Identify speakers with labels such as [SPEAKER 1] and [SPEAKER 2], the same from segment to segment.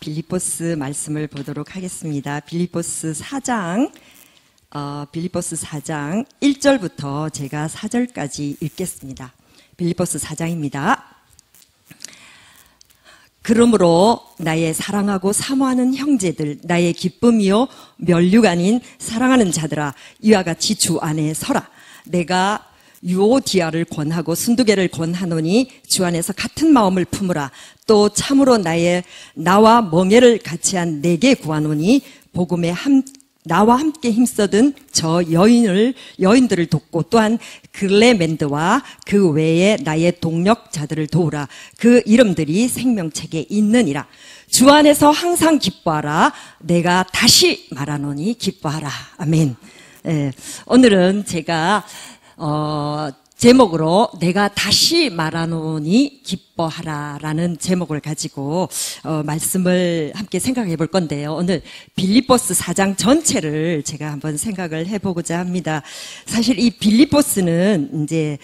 [SPEAKER 1] 빌립보스 말씀을 보도록 하겠습니다. 빌립보스 4장 1절부터 제가 4절까지 읽겠습니다. 빌립보스 4장입니다. 그러므로 나의 사랑하고 사모하는 형제들, 나의 기쁨이요 면류가 아닌 사랑하는 자들아, 이와 같이 주 안에 서라. 내가 유오디아를 권하고 순두개를 권하노니 주 안에서 같은 마음을 품으라. 또 참으로 나와 멍에를 같이 한 내게 구하노니 복음에 나와 함께 힘써든 저 여인들을 돕고 또한 글레멘드와 그 외에 나의 동력자들을 도우라. 그 이름들이 생명책에 있느니라. 주 안에서 항상 기뻐하라. 내가 다시 말하노니 기뻐하라. 아멘. 오늘은 제가 제목으로 내가 다시 말하노니 기뻐하라 라는 제목을 가지고 말씀을 함께 생각해 볼 건데요. 오늘 빌립보스 4장 전체를 제가 한번 생각을 해보고자 합니다. 사실 이 빌립보스는 이제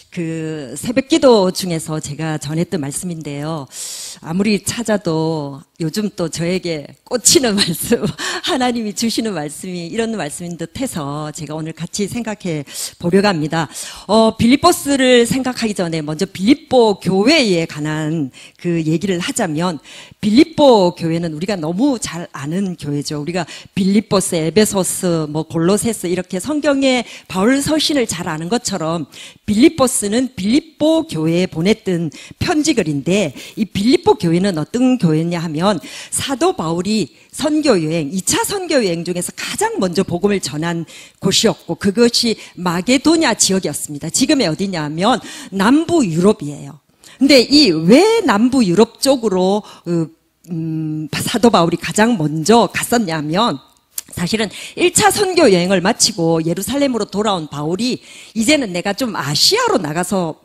[SPEAKER 1] 그 새벽기도 중에서 제가 전했던 말씀인데요. 아무리 찾아도 요즘 또 저에게 꽂히는 말씀, 하나님이 주시는 말씀이 이런 말씀인 듯해서 제가 오늘 같이 생각해 보려고 합니다. 빌립보스를 생각하기 전에 먼저 빌립보 교회에 관한 그 얘기를 하자면, 빌립보 교회는 우리가 너무 잘 아는 교회죠. 우리가 빌립보스, 에베소스, 골로새서 이렇게 성경의 바울 서신을 잘 아는 것처럼 빌립보스는 빌립보 교회에 보냈던 편지글인데, 이 빌립보 교회는 어떤 교회냐 하면 사도 바울이 선교여행, 2차 선교여행 중에서 가장 먼저 복음을 전한 곳이었고, 그것이 마게도냐 지역이었습니다. 지금의 어디냐 하면 남부 유럽이에요. 근데 이 왜 남부 유럽 쪽으로 사도 바울이 가장 먼저 갔었냐면, 사실은 1차 선교 여행을 마치고 예루살렘으로 돌아온 바울이 이제는 내가 좀 아시아로 나가서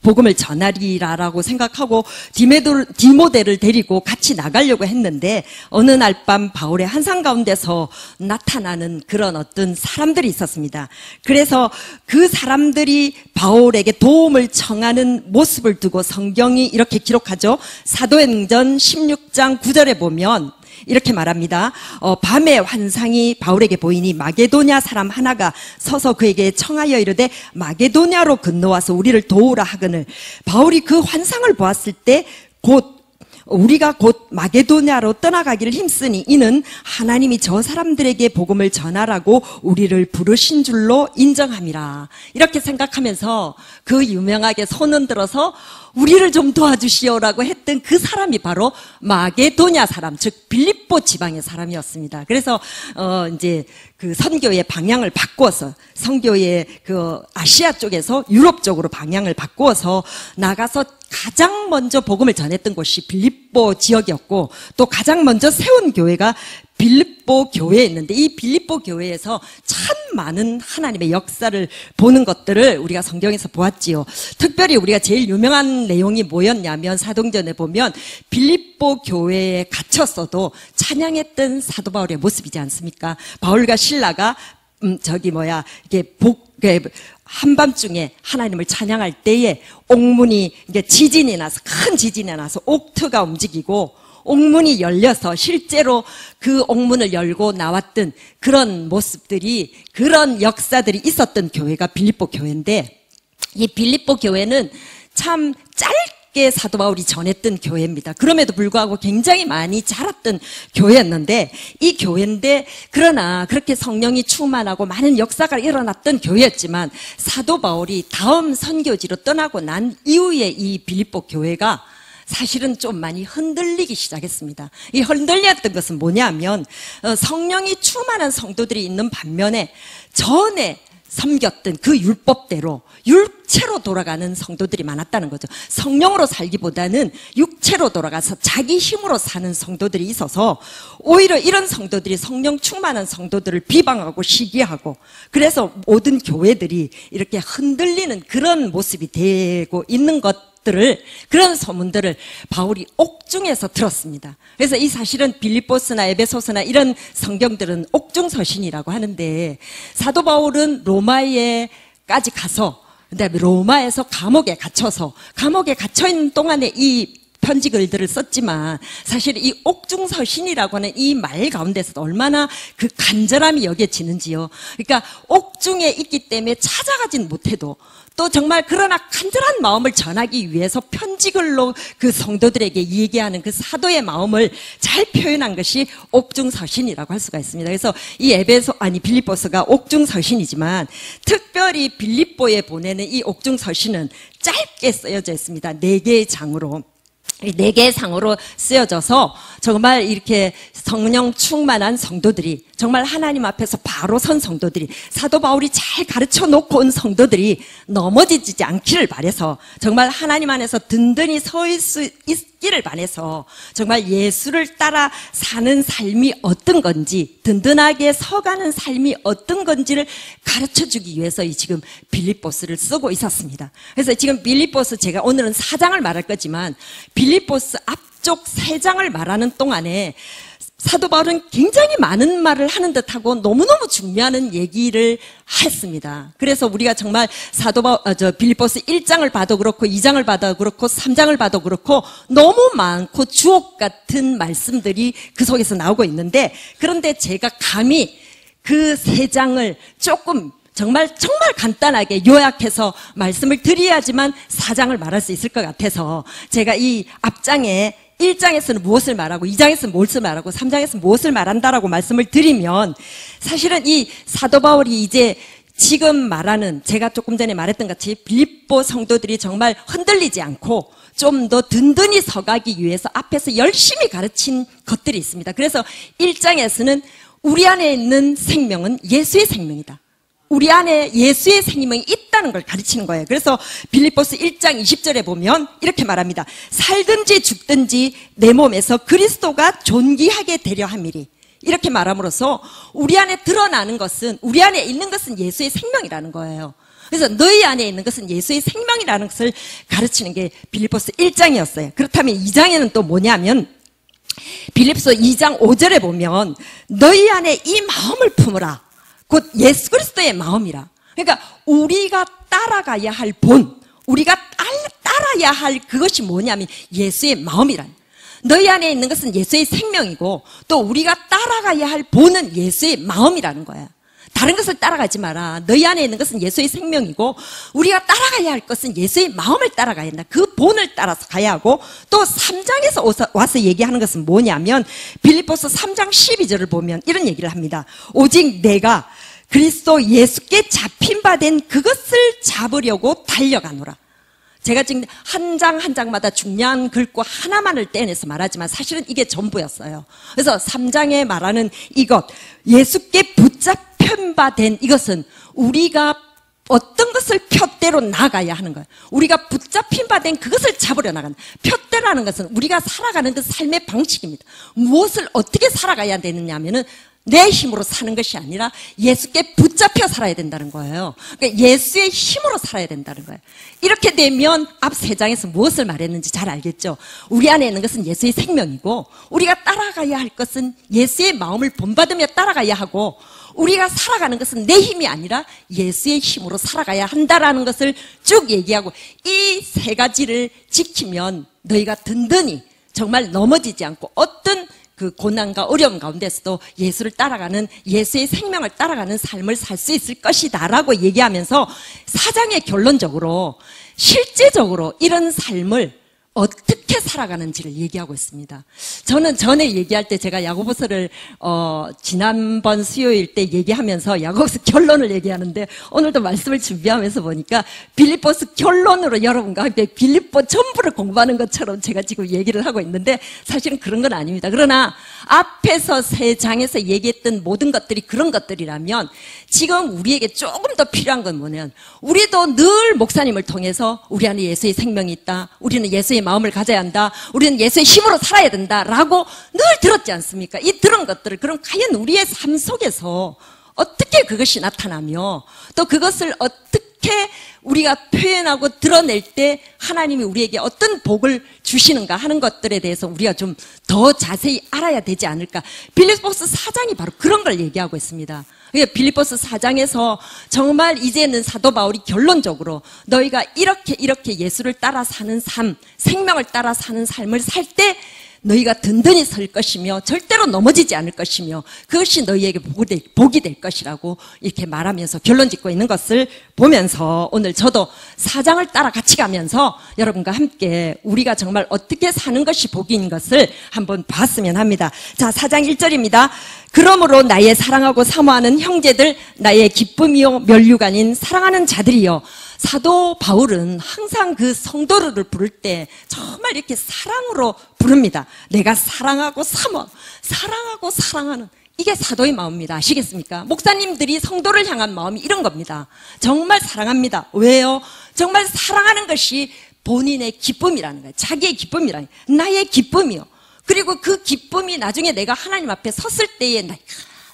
[SPEAKER 1] 복음을 전하리라라고 생각하고 디모데를 데리고 같이 나가려고 했는데, 어느 날 밤 바울의 환상 가운데서 나타나는 그런 어떤 사람들이 있었습니다. 그래서 그 사람들이 바울에게 도움을 청하는 모습을 두고 성경이 이렇게 기록하죠. 사도행전 16장 9절에 보면 이렇게 말합니다. 밤에 환상이 바울에게 보이니 마게도냐 사람 하나가 서서 그에게 청하여 이르되 마게도냐로 건너와서 우리를 도우라 하거늘, 바울이 그 환상을 보았을 때 우리가 곧 마게도냐로 떠나가기를 힘쓰니 이는 하나님이 저 사람들에게 복음을 전하라고 우리를 부르신 줄로 인정함이라. 이렇게 생각하면서 그 유명하게 손 흔들어서 우리를 좀 도와주시오라고 했던 그 사람이 바로 마게도냐 사람, 즉 빌립보 지방의 사람이었습니다. 그래서 이제 그 선교의 방향을 바꾸어서, 선교의 그 아시아 쪽에서 유럽 쪽으로 방향을 바꾸어서 나가서 가장 먼저 복음을 전했던 곳이 빌립보 지역이었고, 또 가장 먼저 세운 교회가 빌립보 교회였는데, 이 빌립보 교회에서 참 많은 하나님의 역사를 보는 것들을 우리가 성경에서 보았지요. 특별히 우리가 제일 유명한 내용이 뭐였냐면, 사도행전에 보면 빌립보 교회에 갇혔어도 찬양했던 사도 바울의 모습이지 않습니까? 바울과 실라가 이게 한밤중에 하나님을 찬양할 때에 옥문이 이게 지진이 나서, 큰 지진이 나서 옥트가 움직이고 옥문이 열려서 실제로 그 옥문을 열고 나왔던 그런 모습들이, 그런 역사들이 있었던 교회가 빌립보 교회인데, 이 빌립보 교회는 참 짧게 사도 바울이 전했던 교회입니다. 그럼에도 불구하고 굉장히 많이 자랐던 교회였는데, 이 교회인데, 그러나 그렇게 성령이 충만하고 많은 역사가 일어났던 교회였지만, 사도 바울이 다음 선교지로 떠나고 난 이후에 이 빌립보 교회가 사실은 좀 많이 흔들리기 시작했습니다. 이 흔들렸던 것은 뭐냐면, 성령이 충만한 성도들이 있는 반면에 전에 섬겼던 그 율법대로 육체로 돌아가는 성도들이 많았다는 거죠. 성령으로 살기보다는 육체로 돌아가서 자기 힘으로 사는 성도들이 있어서, 오히려 이런 성도들이 성령 충만한 성도들을 비방하고 시기하고, 그래서 모든 교회들이 이렇게 흔들리는 그런 모습이 되고 있는 그런 소문들을 바울이 옥중에서 들었습니다. 그래서 이 사실은 빌립보스나 에베소스나 이런 성경들은 옥중 서신이라고 하는데, 사도 바울은 로마에까지 가서, 그다음에 로마에서 감옥에 갇혀서, 감옥에 갇혀 있는 동안에 이 편지 글들을 썼지만 사실 이 옥중서신이라고 하는 이 말 가운데서도 얼마나 그 간절함이 여겨지는지요. 그러니까 옥중에 있기 때문에 찾아가진 못해도 또 정말 그러나 간절한 마음을 전하기 위해서 편지글로 그 성도들에게 얘기하는 그 사도의 마음을 잘 표현한 것이 옥중서신이라고 할 수가 있습니다. 그래서 이 빌립보서가 옥중서신이지만 특별히 빌립보에 보내는 이 옥중서신은 짧게 쓰여져 있습니다. 4개의 장으로. 4개의 상으로 쓰여져서 정말 이렇게 성령 충만한 성도들이, 정말 하나님 앞에서 바로 선 성도들이, 사도 바울이 잘 가르쳐 놓고 온 성도들이 넘어지지 않기를 바라서, 정말 하나님 안에서 든든히 설 수 있기를 바라서 정말 예수를 따라 사는 삶이 어떤 건지, 든든하게 서가는 삶이 어떤 건지를 가르쳐주기 위해서 이 지금 빌립보스를 쓰고 있었습니다. 그래서 지금 빌립보스, 제가 오늘은 4장을 말할 거지만 빌립보스 앞쪽 3장을 말하는 동안에 사도 바울은 굉장히 많은 말을 하는 듯하고 너무너무 중요한 얘기를 했습니다. 그래서 우리가 정말 빌립보스 1장을 봐도 그렇고 2장을 봐도 그렇고 3장을 봐도 그렇고 너무 많고 주옥 같은 말씀들이 그 속에서 나오고 있는데, 그런데 제가 감히 그 3장을 조금 정말 간단하게 요약해서 말씀을 드려야지만 4장을 말할 수 있을 것 같아서 제가 이 앞장에 1장에서는 무엇을 말하고 2장에서는 무엇을 말하고 3장에서는 무엇을 말한다라고 말씀을 드리면, 사실은 이 사도 바울이 이제 지금 말하는, 제가 조금 전에 말했던 같이 빌립보 성도들이 정말 흔들리지 않고 좀 더 든든히 서가기 위해서 앞에서 열심히 가르친 것들이 있습니다. 그래서 1장에서는 우리 안에 있는 생명은 예수의 생명이다, 우리 안에 예수의 생명이 있다는 걸 가르치는 거예요. 그래서 빌립보스 1장 20절에 보면 이렇게 말합니다. 살든지 죽든지 내 몸에서 그리스도가 존귀하게 되려 함이리. 이렇게 말함으로써 우리 안에 드러나는 것은, 우리 안에 있는 것은 예수의 생명이라는 거예요. 그래서 너희 안에 있는 것은 예수의 생명이라는 것을 가르치는 게 빌립보스 1장이었어요. 그렇다면 2장에는 또 뭐냐면 빌립보서 2장 5절에 보면 너희 안에 이 마음을 품으라. 곧 예수 그리스도의 마음이라. 그러니까 우리가 따라가야 할 본, 우리가 따라야 할 그것이 뭐냐면 예수의 마음이란. 너희 안에 있는 것은 예수의 생명이고 또 우리가 따라가야 할 본은 예수의 마음이라는 거야. 다른 것을 따라가지 마라. 너희 안에 있는 것은 예수의 생명이고 우리가 따라가야 할 것은 예수의 마음을 따라가야 한다. 그 본을 따라서 가야 하고, 또 3장에서 와서 얘기하는 것은 뭐냐면 빌립보서 3장 12절을 보면 이런 얘기를 합니다. 오직 내가 그리스도 예수께 잡힌 바 된 그것을 잡으려고 달려가노라. 제가 지금 한 장 한 장마다 중요한 글과 하나만을 떼내서 말하지만 사실은 이게 전부였어요. 그래서 3장에 말하는 이것, 예수께 붙잡힌 바 된 이것은 우리가 어떤 것을 푯대로 나가야 하는 거예요. 우리가 붙잡힌 바 된 그것을 잡으려 나가는, 푯대라는 것은 우리가 살아가는 그 삶의 방식입니다. 무엇을 어떻게 살아가야 되느냐 하면은 내 힘으로 사는 것이 아니라 예수께 붙잡혀 살아야 된다는 거예요. 그러니까 예수의 힘으로 살아야 된다는 거예요. 이렇게 되면 앞 3장에서 무엇을 말했는지 잘 알겠죠. 우리 안에 있는 것은 예수의 생명이고 우리가 따라가야 할 것은 예수의 마음을 본받으며 따라가야 하고, 우리가 살아가는 것은 내 힘이 아니라 예수의 힘으로 살아가야 한다라는 것을 쭉 얘기하고, 이 3가지를 지키면 너희가 든든히 정말 넘어지지 않고 어떤 그 고난과 어려움 가운데서도 예수를 따라가는, 예수의 생명을 따라가는 삶을 살 수 있을 것이다 라고 얘기하면서 4장의 결론적으로 실제적으로 이런 삶을 어떻게 살아가는지를 얘기하고 있습니다. 저는 전에 얘기할 때 제가 야고보서를 지난번 수요일 때 얘기하면서 야고보서 결론을 얘기하는데 오늘도 말씀을 준비하면서 보니까 빌립보서 결론으로 여러분과 함께 빌립보 전부를 공부하는 것처럼 제가 지금 얘기를 하고 있는데 사실은 그런 건 아닙니다. 그러나 앞에서 3장에서 얘기했던 모든 것들이 그런 것들이라면 지금 우리에게 조금 더 필요한 건 뭐냐면, 우리도 늘 목사님을 통해서 우리 안에 예수의 생명이 있다, 우리는 예수의 마음을 가져야 한다, 우리는 예수의 힘으로 살아야 된다라고 늘 들었지 않습니까? 이 들은 것들을 그럼 과연 우리의 삶 속에서 어떻게 그것이 나타나며 또 그것을 어떻게 우리가 표현하고 드러낼 때 하나님이 우리에게 어떤 복을 주시는가 하는 것들에 대해서 우리가 좀 더 자세히 알아야 되지 않을까. 빌립보서 4장이 바로 그런 걸 얘기하고 있습니다. 빌립보스 4장에서 정말 이제는 사도 바울이 결론적으로 너희가 이렇게 예수를 따라 사는 삶, 생명을 따라 사는 삶을 살 때 너희가 든든히 설 것이며 절대로 넘어지지 않을 것이며 그것이 너희에게 복이 될 것이라고 이렇게 말하면서 결론 짓고 있는 것을 보면서 오늘 저도 4장을 따라 같이 가면서 여러분과 함께 우리가 정말 어떻게 사는 것이 복인 것을 한번 봤으면 합니다. 자, 4장 1절입니다. 그러므로 나의 사랑하고 사모하는 형제들, 나의 기쁨이요 면류관인 사랑하는 자들이요. 사도 바울은 항상 그 성도들을 부를 때 정말 이렇게 사랑으로 부릅니다. 내가 사랑하고 사랑하고 사랑하는, 이게 사도의 마음입니다. 아시겠습니까? 목사님들이 성도를 향한 마음이 이런 겁니다. 정말 사랑합니다. 왜요? 정말 사랑하는 것이 본인의 기쁨이라는 거예요. 자기의 기쁨이라는 거예요. 나의 기쁨이요. 그리고 그 기쁨이 나중에 내가 하나님 앞에 섰을 때에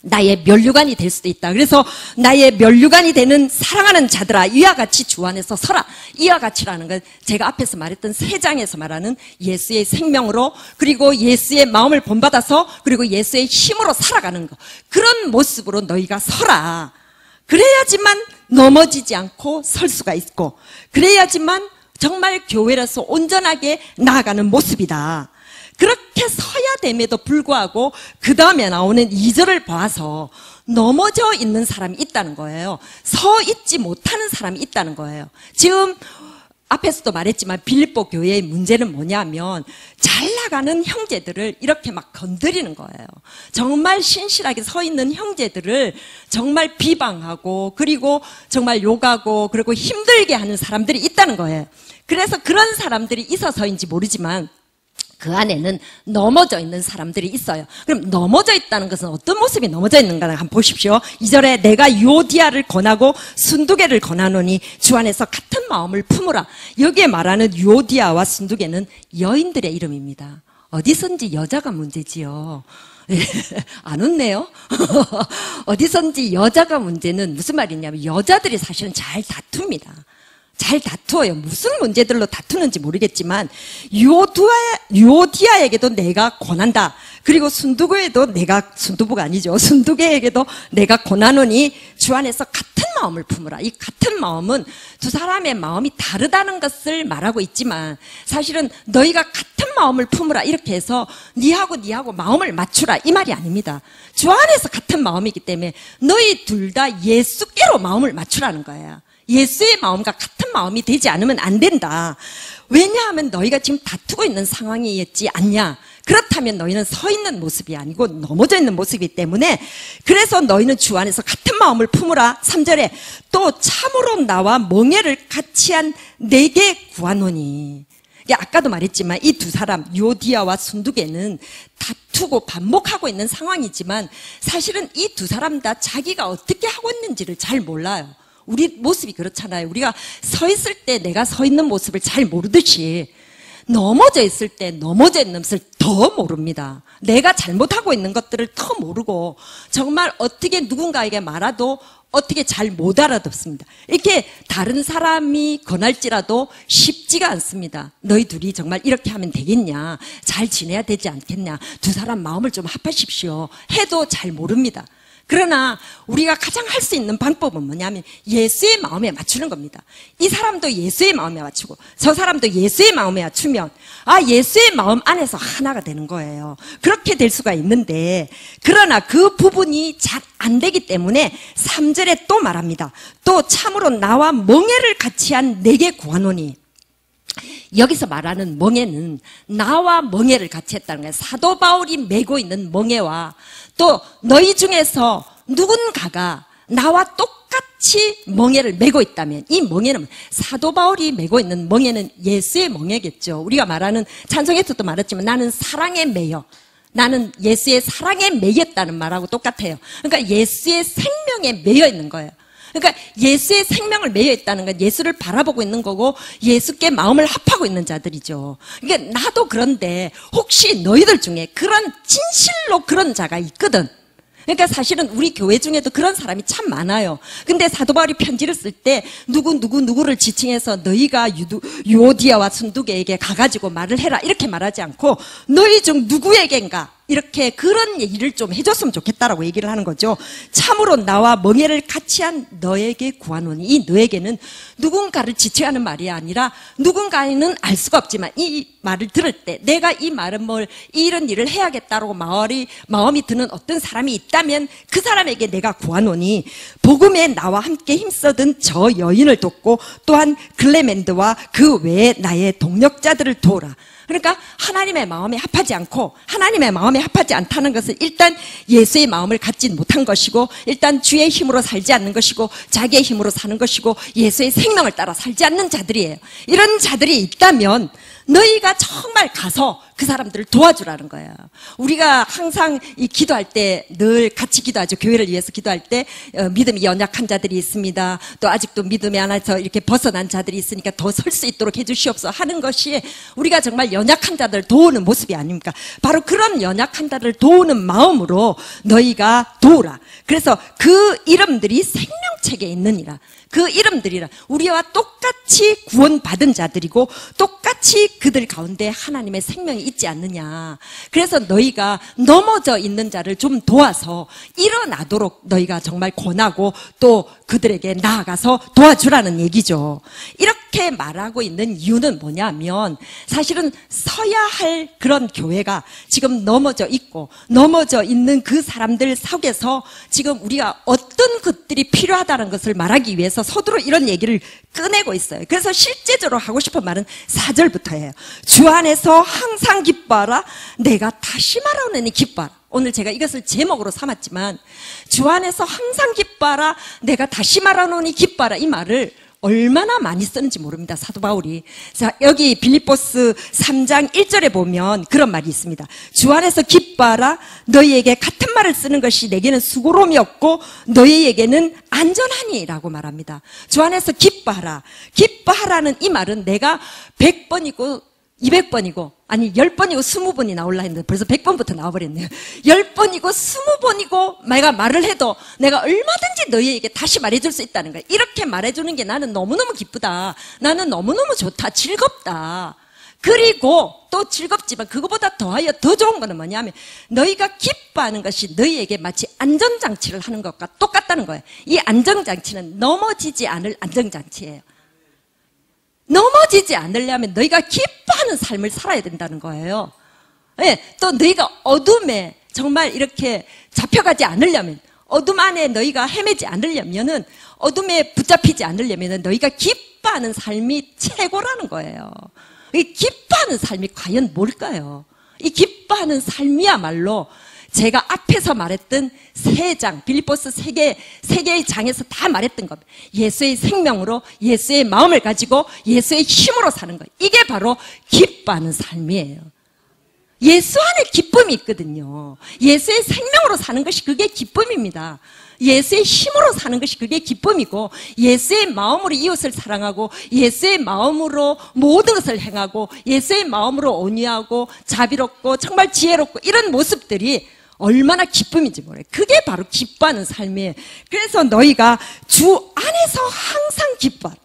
[SPEAKER 1] 나의 면류관이 될 수도 있다. 그래서 나의 면류관이 되는 사랑하는 자들아, 이와 같이 주 안에서 서라. 이와 같이라는 건 제가 앞에서 말했던 3장에서 말하는 예수의 생명으로, 그리고 예수의 마음을 본받아서, 그리고 예수의 힘으로 살아가는 것, 그런 모습으로 너희가 서라. 그래야지만 넘어지지 않고 설 수가 있고, 그래야지만 정말 교회로서 온전하게 나아가는 모습이다. 그렇게 서야 됨에도 불구하고 그 다음에 나오는 2절을 봐서 넘어져 있는 사람이 있다는 거예요. 서 있지 못하는 사람이 있다는 거예요. 지금 앞에서도 말했지만 빌립보 교회의 문제는 뭐냐면 잘 나가는 형제들을 이렇게 막 건드리는 거예요. 정말 신실하게 서 있는 형제들을 정말 비방하고, 그리고 정말 욕하고, 그리고 힘들게 하는 사람들이 있다는 거예요. 그래서 그런 사람들이 있어서인지 모르지만 그 안에는 넘어져 있는 사람들이 있어요. 그럼 넘어져 있다는 것은 어떤 모습이 넘어져 있는가 한번 보십시오. 2절에 내가 유오디아를 권하고 순두개를 권하노니 주 안에서 같은 마음을 품으라. 여기에 말하는 유오디아와 순두개는 여인들의 이름입니다. 어디선지 여자가 문제지요. 안 웃네요. 어디선지 여자가 문제는 무슨 말이냐면 여자들이 사실은 잘 다툽니다. 잘 다투어요. 무슨 문제들로 다투는지 모르겠지만 유오디아에게도 내가 권한다. 그리고 순두부가 아니죠. 순두개에게도 내가 권하노니 주 안에서 같은 마음을 품으라. 이 같은 마음은 두 사람의 마음이 다르다는 것을 말하고 있지만 사실은 너희가 같은 마음을 품으라 이렇게 해서 니하고 마음을 맞추라 이 말이 아닙니다. 주 안에서 같은 마음이기 때문에 너희 둘 다 예수께로 마음을 맞추라는 거예요. 예수의 마음과 같은 마음이 되지 않으면 안 된다. 왜냐하면 너희가 지금 다투고 있는 상황이었지 않냐. 그렇다면 너희는 서 있는 모습이 아니고 넘어져 있는 모습이기 때문에 그래서 너희는 주 안에서 같은 마음을 품으라. 3절에 또 참으로 나와 멍에를 같이 한 내게 구하노니. 아까도 말했지만 이 두 사람 유오디아와 순두개는 다투고 반복하고 있는 상황이지만 사실은 이 두 사람 다 자기가 어떻게 하고 있는지를 잘 몰라요. 우리 모습이 그렇잖아요. 우리가 서 있을 때 내가 서 있는 모습을 잘 모르듯이 넘어져 있을 때 넘어져 있는 것을 더 모릅니다. 내가 잘못하고 있는 것들을 더 모르고 정말 어떻게 누군가에게 말해도 어떻게 잘 못 알아듣습니다. 이렇게 다른 사람이 권할지라도 쉽지가 않습니다. 너희 둘이 정말 이렇게 하면 되겠냐, 잘 지내야 되지 않겠냐, 두 사람 마음을 좀 합하십시오 해도 잘 모릅니다. 그러나 우리가 가장 할 수 있는 방법은 뭐냐면 예수의 마음에 맞추는 겁니다. 이 사람도 예수의 마음에 맞추고 저 사람도 예수의 마음에 맞추면 예수의 마음 안에서 하나가 되는 거예요. 그렇게 될 수가 있는데 그러나 그 부분이 잘 안 되기 때문에 3절에 또 말합니다. 또 참으로 나와 멍에를 같이 한 내게 구하노니. 여기서 말하는 멍에는 나와 멍에를 같이 했다는 거예요. 사도 바울이 메고 있는 멍에와 또 너희 중에서 누군가가 나와 똑같이 멍에를 메고 있다면 이 멍에는 사도 바울이 메고 있는 멍에는 예수의 멍에겠죠. 우리가 말하는 찬송에서도 말했지만 나는 사랑에 매여, 나는 예수의 사랑에 매였다는 말하고 똑같아요. 그러니까 예수의 생명에 매여 있는 거예요. 그러니까 예수의 생명을 매여 있다는 건 예수를 바라보고 있는 거고 예수께 마음을 합하고 있는 자들이죠. 그러니까 나도 그런데 혹시 너희들 중에 그런 진실로 그런 자가 있거든. 그러니까 사실은 우리 교회 중에도 그런 사람이 참 많아요. 근데 사도 바울이 편지를 쓸 때 누구를 지칭해서 너희가 유오디아와 순두개에게 가가지고 말을 해라 이렇게 말하지 않고 너희 중 누구에겐가 이렇게 그런 얘기를 좀 해줬으면 좋겠다라고 얘기를 하는 거죠. 참으로 나와 멍에를 같이 한 너에게 구하노니, 이 너에게는 누군가를 지칭하는 말이 아니라 누군가는 알 수가 없지만 이 말을 들을 때 내가 이 말은 이런 일을 해야겠다라고 마음이 드는 어떤 사람이 있다면 그 사람에게 내가 구하노니 복음에 나와 함께 힘써든 저 여인을 돕고 또한 글레멘드와 그 외에 나의 동력자들을 도우라. 그러니까 하나님의 마음에 합하지 않고 하나님의 마음에 합하지 않다는 것은 일단 예수의 마음을 갖지 못한 것이고, 일단 주의 힘으로 살지 않는 것이고, 자기의 힘으로 사는 것이고, 예수의 생명을 따라 살지 않는 자들이에요. 이런 자들이 있다면 너희가 정말 가서 그 사람들을 도와주라는 거예요. 우리가 항상 이 기도할 때 늘 같이 기도하죠. 교회를 위해서 기도할 때 믿음이 연약한 자들이 있습니다. 또 아직도 믿음이 안에서 이렇게 벗어난 자들이 있으니까 더 설 수 있도록 해주시옵소서 하는 것이 우리가 정말 연약한 자들을 도우는 모습이 아닙니까? 바로 그런 연약한 자들을 도우는 마음으로 너희가 도우라. 그래서 그 이름들이 생명책에 있느니라. 그 이름들이라 우리와 똑같이 구원받은 자들이고 똑같이 그들 가운데 하나님의 생명이 있지 않느냐. 그래서 너희가 넘어져 있는 자를 좀 도와서 일어나도록 너희가 정말 권하고 또 그들에게 나아가서 도와주라는 얘기죠. 이렇게 말하고 있는 이유는 뭐냐면 사실은 서야 할 그런 교회가 지금 넘어져 있고 넘어져 있는 그 사람들 속에서 지금 우리가 어떤 것들이 필요하다는 것을 말하기 위해서 서두로 이런 얘기를 꺼내고 있어요. 그래서 실제적으로 하고 싶은 말은 4절부터예요. 주 안에서 항상 기뻐하라. 내가 다시 말하노니 기뻐하라. 오늘 제가 이것을 제목으로 삼았지만 주 안에서 항상 기뻐하라. 내가 다시 말하노니 기뻐하라. 이 말을 얼마나 많이 쓰는지 모릅니다. 사도 바울이. 자, 여기 빌립보스 3장 1절에 보면 그런 말이 있습니다. 주 안에서 기뻐하라. 너희에게 같은 말을 쓰는 것이 내게는 수고로움이 없고 너희에게는 안전하니라고 말합니다. 주 안에서 기뻐하라. 기뻐하라는 이 말은 내가 100번이고 200번이고 아니 10번이고 20번이 나올라 했는데 벌써 100번부터 나와버렸네요. 10번이고 20번이고 내가 말을 해도 내가 얼마든지 너희에게 다시 말해줄 수 있다는 거예요. 이렇게 말해주는 게 나는 너무너무 기쁘다. 나는 너무너무 좋다. 즐겁다. 그리고 또 즐겁지만 그거보다 더하여 더 좋은 거는 뭐냐면 너희가 기뻐하는 것이 너희에게 마치 안전장치를 하는 것과 똑같다는 거예요. 이 안전장치는 넘어지지 않을 안전장치예요. 넘어지지 않으려면 너희가 기뻐하는 삶을 살아야 된다는 거예요. 예, 또 너희가 어둠에 정말 이렇게 잡혀가지 않으려면, 어둠 안에 너희가 헤매지 않으려면은, 어둠에 붙잡히지 않으려면은 너희가 기뻐하는 삶이 최고라는 거예요. 이 기뻐하는 삶이 과연 뭘까요? 이 기뻐하는 삶이야말로 제가 앞에서 말했던 3장, 빌립보스 3개의 장에서 다 말했던 겁니다. 예수의 생명으로, 예수의 마음을 가지고, 예수의 힘으로 사는 것. 이게 바로 기뻐하는 삶이에요. 예수 안에 기쁨이 있거든요. 예수의 생명으로 사는 것이 그게 기쁨입니다. 예수의 힘으로 사는 것이 그게 기쁨이고, 예수의 마음으로 이웃을 사랑하고, 예수의 마음으로 모든 것을 행하고, 예수의 마음으로 온유하고 자비롭고 정말 지혜롭고 이런 모습들이 얼마나 기쁨인지 모르겠어요. 그게 바로 기뻐하는 삶이에요. 그래서 너희가 주 안에서 항상 기뻐하라.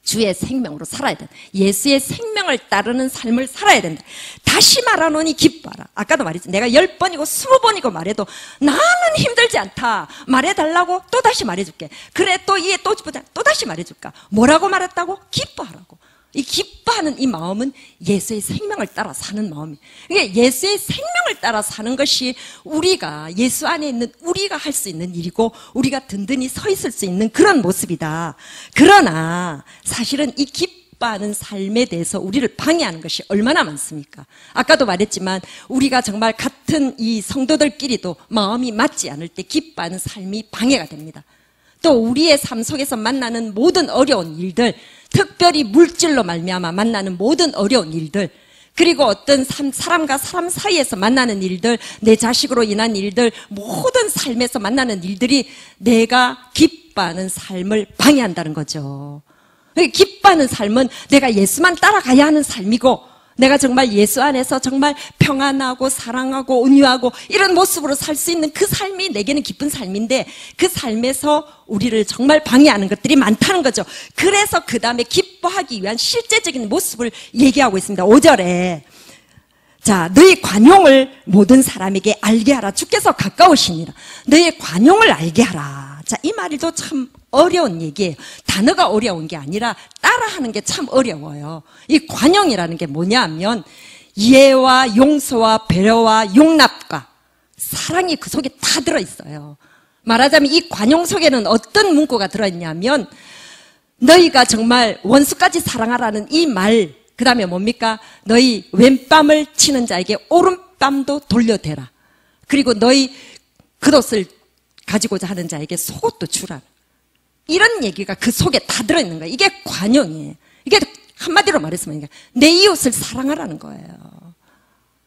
[SPEAKER 1] 주의 생명으로 살아야 된다. 예수의 생명을 따르는 삶을 살아야 된다. 다시 말하노니 기뻐하라. 아까도 말했죠. 내가 10번이고 20번이고 말해도 나는 힘들지 않다. 말해달라고 또 다시 말해줄게. 그래 또 이해 또 다시 말해줄까. 뭐라고 말했다고? 기뻐하라고. 이 기뻐하는 이 마음은 예수의 생명을 따라 사는 마음이에요. 그러니까 예수의 생명을 따라 사는 것이 우리가 예수 안에 있는 우리가 할 수 있는 일이고 우리가 든든히 서 있을 수 있는 그런 모습이다. 그러나 사실은 이 기뻐하는 삶에 대해서 우리를 방해하는 것이 얼마나 많습니까? 아까도 말했지만 우리가 정말 같은 이 성도들끼리도 마음이 맞지 않을 때 기뻐하는 삶이 방해가 됩니다. 또 우리의 삶 속에서 만나는 모든 어려운 일들, 특별히 물질로 말미암아 만나는 모든 어려운 일들, 그리고 어떤 사람과 사람 사이에서 만나는 일들, 내 자식으로 인한 일들, 모든 삶에서 만나는 일들이 내가 기뻐하는 삶을 방해한다는 거죠. 기뻐하는 삶은 내가 예수만 따라가야 하는 삶이고, 내가 정말 예수 안에서 정말 평안하고 사랑하고 온유하고 이런 모습으로 살 수 있는 그 삶이 내게는 기쁜 삶인데 그 삶에서 우리를 정말 방해하는 것들이 많다는 거죠. 그래서 그 다음에 기뻐하기 위한 실제적인 모습을 얘기하고 있습니다. 5절에 자, 너희 관용을 모든 사람에게 알게 하라. 주께서 가까우시니라. 너희 관용을 알게 하라. 자, 이 말도 참 어려운 얘기예요. 단어가 어려운 게 아니라 따라하는 게 참 어려워요. 이 관용이라는 게 뭐냐면 이해와 용서와 배려와 용납과 사랑이 그 속에 다 들어있어요. 말하자면 이 관용 속에는 어떤 문구가 들어있냐면 너희가 정말 원수까지 사랑하라는 이 말, 그 다음에 뭡니까? 너희 왼뺨을 치는 자에게 오른뺨도 돌려대라. 그리고 너희 겉옷을 가지고자 하는 자에게 속옷도 주라. 이런 얘기가 그 속에 다 들어있는 거예요. 이게 관용이에요. 이게 한마디로 말했으면 내 이웃을 사랑하라는 거예요.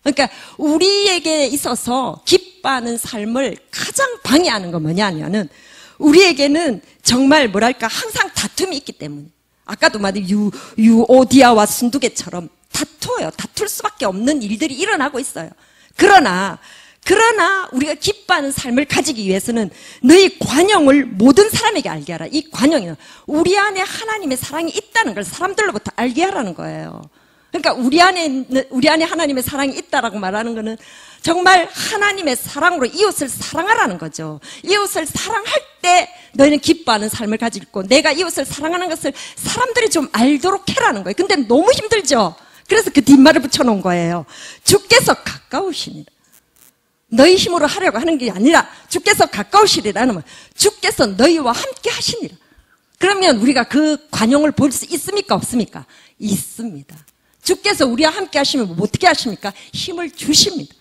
[SPEAKER 1] 그러니까 우리에게 있어서 기뻐하는 삶을 가장 방해하는 건 뭐냐면은 우리에게는 정말 뭐랄까 항상 다툼이 있기 때문에 아까도 말한 유오디아와 순두개처럼 다투어요. 다툴 수밖에 없는 일들이 일어나고 있어요. 그러나 우리가 기뻐하는 삶을 가지기 위해서는 너희 관용을 모든 사람에게 알게 하라. 이 관용이는 우리 안에 하나님의 사랑이 있다는 걸 사람들로부터 알게 하라는 거예요. 그러니까 우리 안에 하나님의 사랑이 있다라고 말하는 거는 정말 하나님의 사랑으로 이웃을 사랑하라는 거죠. 이웃을 사랑할 때 너희는 기뻐하는 삶을 가질 거고 내가 이웃을 사랑하는 것을 사람들이 좀 알도록 해라는 거예요. 근데 너무 힘들죠. 그래서 그 뒷말을 붙여놓은 거예요. 주께서 가까우시니라. 너희 힘으로 하려고 하는 게 아니라 주께서 가까우시리라는 말. 주께서 너희와 함께 하시니라. 그러면 우리가 그 관용을 볼 수 있습니까? 없습니까? 있습니다. 주께서 우리와 함께 하시면 어떻게 하십니까? 힘을 주십니다.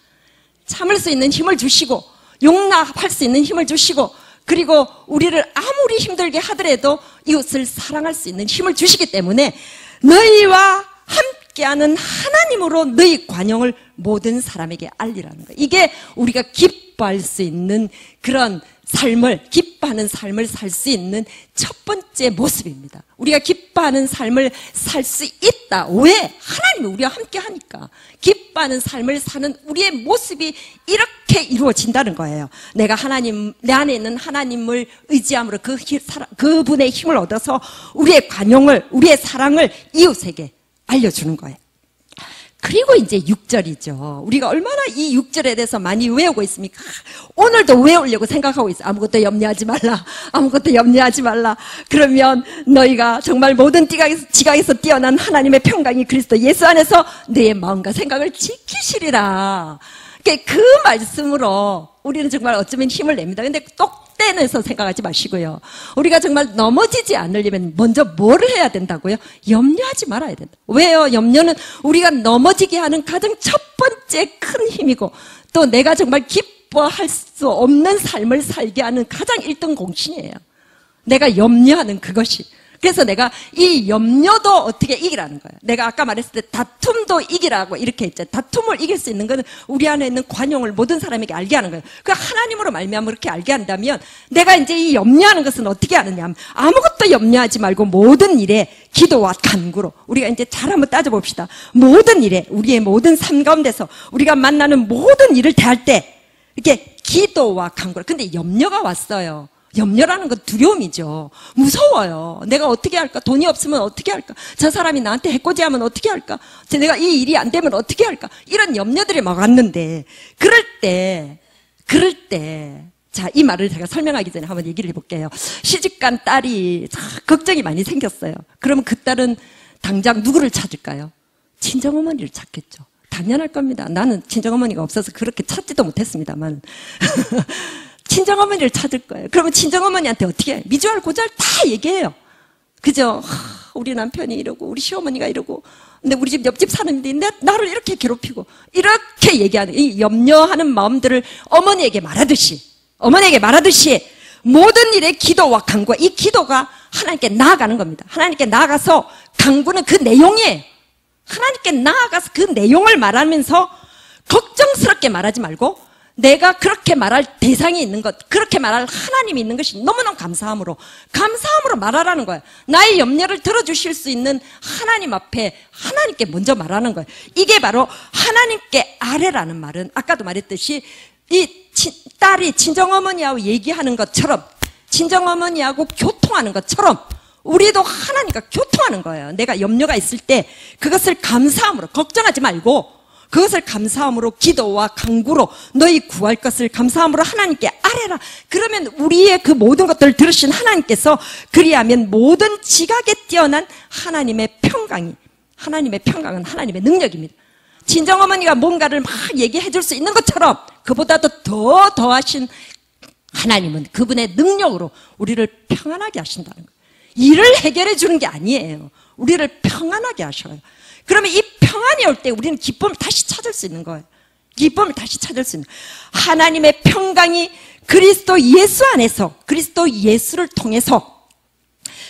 [SPEAKER 1] 참을 수 있는 힘을 주시고 용납할 수 있는 힘을 주시고 그리고 우리를 아무리 힘들게 하더라도 이웃을 사랑할 수 있는 힘을 주시기 때문에 너희와 함께하는 하나님으로 너희 관용을 모든 사람에게 알리라는 거예요. 이게 우리가 기뻐할 수 있는 그런 삶을, 기뻐하는 삶을 살 수 있는 첫 번째 모습입니다. 우리가 기뻐하는 삶을 살 수 있다. 왜? 하나님이 우리와 함께 하니까. 기뻐하는 삶을 사는 우리의 모습이 이렇게 이루어진다는 거예요. 내가 내 안에 있는 하나님을 의지함으로 그분의 힘을 얻어서 우리의 관용을, 우리의 사랑을 이웃에게 알려주는 거예요. 그리고 이제 6절이죠. 우리가 얼마나 이 6절에 대해서 많이 외우고 있습니까? 오늘도 외우려고 생각하고 있어요. 아무것도 염려하지 말라. 아무것도 염려하지 말라. 그러면 너희가 정말 모든 지각에서 뛰어난 하나님의 평강이 그리스도 예수 안에서 너의 마음과 생각을 지키시리라. 그 말씀으로 우리는 정말 어쩌면 힘을 냅니다. 근데 똑떼내서 생각하지 마시고요. 우리가 정말 넘어지지 않으려면 먼저 뭘 해야 된다고요? 염려하지 말아야 된다. 왜요? 염려는 우리가 넘어지게 하는 가장 첫 번째 큰 힘이고 또 내가 정말 기뻐할 수 없는 삶을 살게 하는 가장 1등 공신이에요. 내가 염려하는 그것이. 그래서 내가 이 염려도 어떻게 이기라는 거예요. 내가 아까 말했을 때 다툼도 이기라고 이렇게 했죠. 다툼을 이길 수 있는 것은 우리 안에 있는 관용을 모든 사람에게 알게 하는 거예요. 그 하나님으로 말미암아 그렇게 알게 한다면 내가 이제 이 염려하는 것은 어떻게 하느냐 하면 아무것도 염려하지 말고 모든 일에 기도와 간구로 우리가 이제 잘 한번 따져봅시다. 모든 일에 우리의 모든 삶 가운데서 우리가 만나는 모든 일을 대할 때 이렇게 기도와 간구로. 근데 염려가 왔어요. 염려라는 건 두려움이죠. 무서워요. 내가 어떻게 할까? 돈이 없으면 어떻게 할까? 저 사람이 나한테 해코지하면 어떻게 할까? 내가 이 일이 안 되면 어떻게 할까? 이런 염려들이 막 왔는데 그럴 때 자, 이 말을 제가 설명하기 전에 한번 얘기를 해볼게요. 시집간 딸이 걱정이 많이 생겼어요. 그러면 그 딸은 당장 누구를 찾을까요? 친정어머니를 찾겠죠. 당연할 겁니다. 나는 친정어머니가 없어서 그렇게 찾지도 못했습니다만 친정어머니를 찾을 거예요. 그러면 친정어머니한테 어떻게 해요? 미주알 고주알 다 얘기해요. 그죠? 우리 남편이 이러고 우리 시어머니가 이러고 근데 우리 집 옆집 사람인데 나를 이렇게 괴롭히고 이렇게 얘기하는 이 염려하는 마음들을 어머니에게 말하듯이 모든 일에 기도와 간구. 이 기도가 하나님께 나아가는 겁니다. 하나님께 나아가서 간구는 그 내용이에요. 하나님께 나아가서 그 내용을 말하면서 걱정스럽게 말하지 말고 내가 그렇게 말할 대상이 있는 것, 그렇게 말할 하나님이 있는 것이 너무너무 감사함으로 말하라는 거예요. 나의 염려를 들어주실 수 있는 하나님 앞에 하나님께 먼저 말하는 거예요. 이게 바로 하나님께 아뢰라는 말은 아까도 말했듯이 이 딸이 친정어머니하고 얘기하는 것처럼 친정어머니하고 교통하는 것처럼 우리도 하나님과 교통하는 거예요. 내가 염려가 있을 때 그것을 감사함으로 걱정하지 말고 그것을 감사함으로 기도와 간구로 너희 구할 것을 감사함으로 하나님께 아뢰라. 그러면 우리의 그 모든 것들을 들으신 하나님께서 그리하면 모든 지각에 뛰어난 하나님의 평강은 하나님의 능력입니다. 친정어머니가 뭔가를 막 얘기해 줄 수 있는 것처럼 그보다도 더하신 하나님은 그분의 능력으로 우리를 평안하게 하신다는 거예요. 일을 해결해 주는 게 아니에요. 우리를 평안하게 하셔요. 그러면 이 평안이 올 때 우리는 기쁨을 다시 찾을 수 있는 거예요. 기쁨을 다시 찾을 수 있는 거예요. 하나님의 평강이 그리스도 예수 안에서, 그리스도 예수를 통해서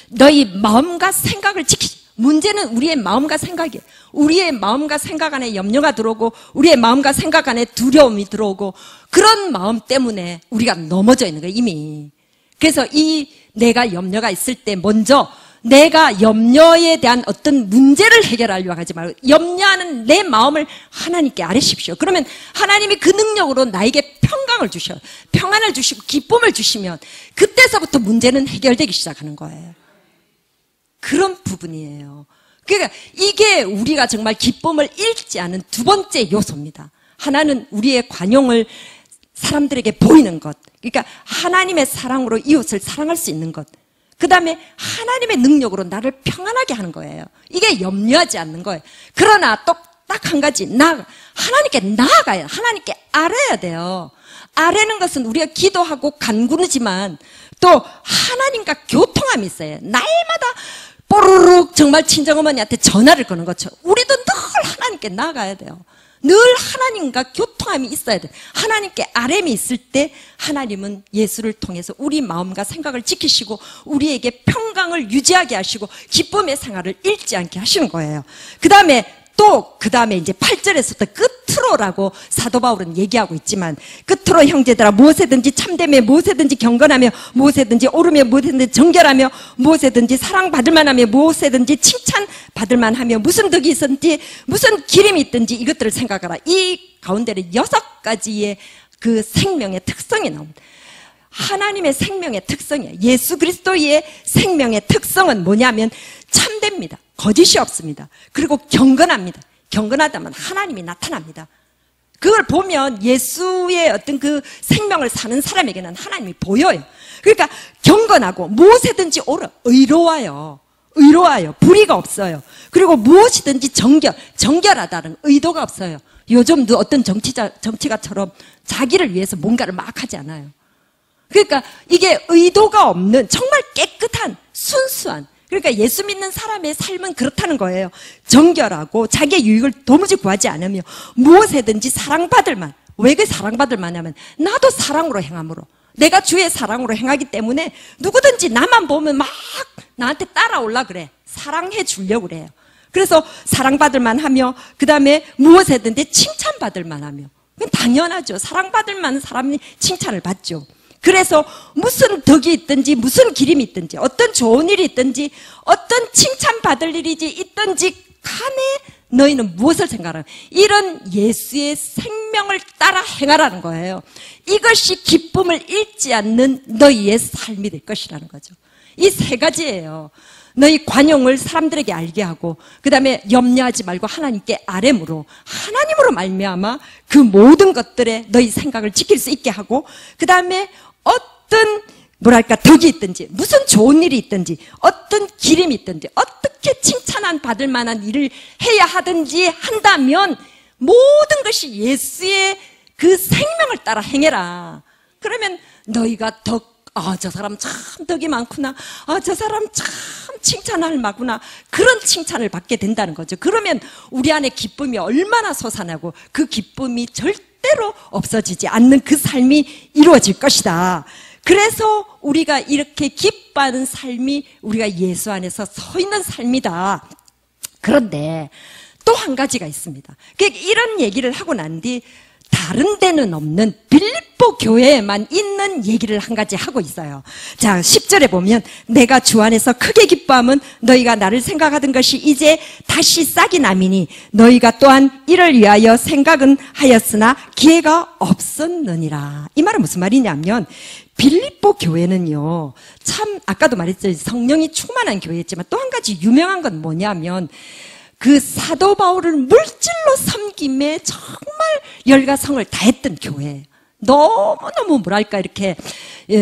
[SPEAKER 1] 너희 마음과 생각을 지키시. 문제는 우리의 마음과 생각이에요. 우리의 마음과 생각 안에 염려가 들어오고 우리의 마음과 생각 안에 두려움이 들어오고 그런 마음 때문에 우리가 넘어져 있는 거예요, 이미. 그래서 이 내가 염려가 있을 때 먼저 내가 염려에 대한 어떤 문제를 해결하려고 하지 말고 염려하는 내 마음을 하나님께 아뢰십시오. 그러면 하나님이 그 능력으로 나에게 평강을 주셔요. 평안을 주시고 기쁨을 주시면 그때서부터 문제는 해결되기 시작하는 거예요. 그런 부분이에요. 그러니까 이게 우리가 정말 기쁨을 잃지 않은 두 번째 요소입니다. 하나는 우리의 관용을 사람들에게 보이는 것. 그러니까 하나님의 사랑으로 이웃을 사랑할 수 있는 것. 그 다음에 하나님의 능력으로 나를 평안하게 하는 거예요. 이게 염려하지 않는 거예요. 그러나 또 딱 한 가지, 하나님께 나아가야, 하나님께 아뢰야 돼요. 아뢰는 것은 우리가 기도하고 간구르지만 또 하나님과 교통함이 있어요. 날마다 뽀르륵 정말 친정어머니한테 전화를 거는 것처럼 우리도 늘 하나님께 나아가야 돼요. 늘 하나님과 교통함이 있어야 돼요. 하나님께 아뢰미 있을 때 하나님은 예수를 통해서 우리 마음과 생각을 지키시고 우리에게 평강을 유지하게 하시고 기쁨의 생활을 잃지 않게 하시는 거예요. 그 다음에 이제 8절에서부터 끝으로라고 사도 바울은 얘기하고 있지만 끝으로 형제들아 무엇에든지 참되며 무엇에든지 경건하며 무엇에든지 오르며 무엇에든지 정결하며 무엇에든지 사랑받을 만하며 무엇에든지 칭찬받을 만하며 무슨 덕이 있든지 무슨 기림이 있든지 이것들을 생각하라. 이 가운데는 6가지의 그 생명의 특성이 나옵니다. 하나님의 생명의 특성이에요. 예수 그리스도의 생명의 특성은 뭐냐면 참됩니다. 거짓이 없습니다. 그리고 경건합니다. 경건하다면 하나님이 나타납니다. 그걸 보면 예수의 어떤 그 생명을 사는 사람에게는 하나님이 보여요. 그러니까 경건하고 무엇이든지 의로워요. 불의가 없어요. 그리고 무엇이든지 정결하다는 의도가 없어요. 요즘도 어떤 정치가처럼 자기를 위해서 뭔가를 막 하지 않아요. 그러니까 이게 의도가 없는 정말 깨끗한 순수한, 그러니까 예수 믿는 사람의 삶은 그렇다는 거예요. 정결하고 자기의 유익을 도무지 구하지 않으며 무엇에든지 사랑받을 만. 왜 그 사랑받을 만하면 나도 사랑으로 행함으로, 내가 주의 사랑으로 행하기 때문에 누구든지 나만 보면 막 나한테 따라오려 그래. 사랑해 주려고 그래요. 그래서 사랑받을 만하며 그 다음에 무엇에든지 칭찬받을 만하며, 당연하죠. 사랑받을 만한 사람이 칭찬을 받죠. 그래서 무슨 덕이 있든지 무슨 기림이 있든지 어떤 좋은 일이 있든지 어떤 칭찬받을 일이 있든지 간에 너희는 무엇을 생각하라. 이런 예수의 생명을 따라 행하라는 거예요. 이것이 기쁨을 잃지 않는 너희의 삶이 될 것이라는 거죠. 이 3가지예요. 너희 관용을 사람들에게 알게 하고 그 다음에 염려하지 말고 하나님께 아뢰므로 하나님으로 말미암아 그 모든 것들에 너희 생각을 지킬 수 있게 하고 그 다음에 어떤 덕이 있든지 무슨 좋은 일이 있든지 어떤 기림이 있든지 어떻게 칭찬한 받을 만한 일을 해야 하든지 한다면 모든 것이 예수의 그 생명을 따라 행해라. 그러면 너희가 저 사람 참 덕이 많구나. 저 사람 참 칭찬할 만구나. 그런 칭찬을 받게 된다는 거죠. 그러면 우리 안에 기쁨이 얼마나 솟아나고 그 기쁨이 절대로 없어지지 않는 그 삶이 이루어질 것이다. 그래서 우리가 이렇게 기뻐하는 삶이 우리가 예수 안에서 서 있는 삶이다. 그런데 또 한 가지가 있습니다. 이런 얘기를 하고 난 뒤 다른 데는 없는 빌립보 교회에만 있는 얘기를 한 가지 하고 있어요. 자, 10절에 보면 내가 주 안에서 크게 기뻐함은 너희가 나를 생각하던 것이 이제 다시 싹이 나미니 너희가 또한 이를 위하여 생각은 하였으나 기회가 없었느니라. 이 말은 무슨 말이냐면 빌립보 교회는요, 참 아까도 말했죠. 성령이 충만한 교회였지만 또 한 가지 유명한 건 뭐냐면 그 사도 바울을 물질로 섬김에 정말 열과 성을 다했던 교회예요. 너무너무 뭐랄까 이렇게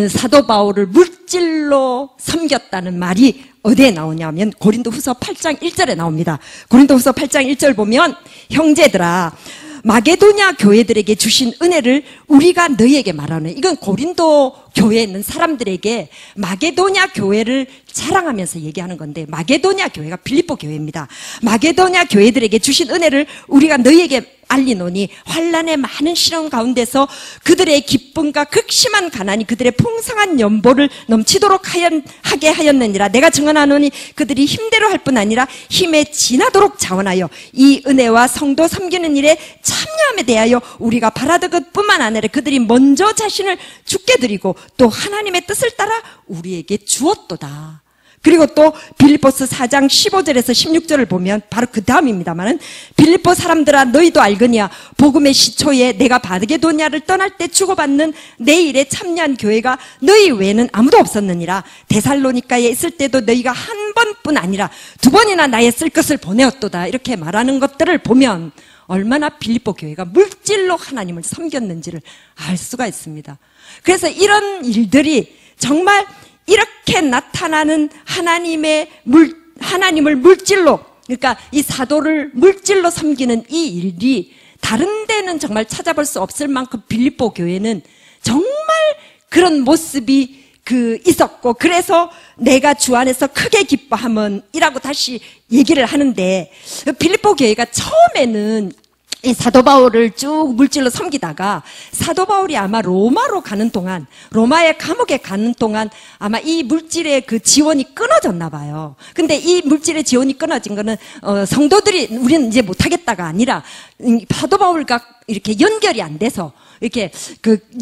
[SPEAKER 1] 사도 바울을 물질로 섬겼다는 말이 어디에 나오냐면 고린도후서 8장 1절에 나옵니다. 고린도후서 8장 1절 보면 형제들아 마게도냐 교회들에게 주신 은혜를 우리가 너희에게 말하는, 이건 고린도 교회에 있는 사람들에게 마게도냐 교회를 자랑하면서 얘기하는 건데, 마게도냐 교회가 빌립보 교회입니다. 마게도냐 교회들에게 주신 은혜를 우리가 너희에게 알리노니 환난의 많은 시련 가운데서 그들의 기쁨과 극심한 가난이 그들의 풍성한 연보를 넘치도록 하게 하였느니라. 내가 증언하노니 그들이 힘대로 할 뿐 아니라 힘에 지나도록 자원하여 이 은혜와 성도 섬기는 일에 참여함에 대하여 우리가 바라던 것뿐만 아니라 그들이 먼저 자신을 주께 드리고 또 하나님의 뜻을 따라 우리에게 주었도다. 그리고 또 빌립보서 4장 15절에서 16절을 보면 바로 그 다음입니다만은, 빌립보 사람들아 너희도 알거니와 복음의 시초에 내가 마게도냐를 떠날 때 주고받는 내 일에 참여한 교회가 너희 외에는 아무도 없었느니라. 데살로니가에 있을 때도 너희가 한 번뿐 아니라 두 번이나 나의 쓸 것을 보내었도다. 이렇게 말하는 것들을 보면 얼마나 빌립보 교회가 물질로 하나님을 섬겼는지를 알 수가 있습니다. 그래서 이런 일들이 정말 이렇게 나타나는 하나님을 물질로, 그러니까 이 사도를 물질로 섬기는 이 일이 다른 데는 정말 찾아볼 수 없을 만큼 빌립보 교회는 정말 그런 모습이 있었고, 그래서 내가 주 안에서 크게 기뻐함은 이라고 다시 얘기를 하는데, 빌립보 교회가 처음에는 이 사도 바울을 쭉 물질로 섬기다가 사도 바울이 아마 로마로 가는 동안, 로마의 감옥에 가는 동안 아마 이 물질의 그 지원이 끊어졌나 봐요. 근데 이 물질의 지원이 끊어진 거는 성도들이 우리는 이제 못하겠다가 아니라 사도 바울과 이렇게 연결이 안 돼서, 이렇게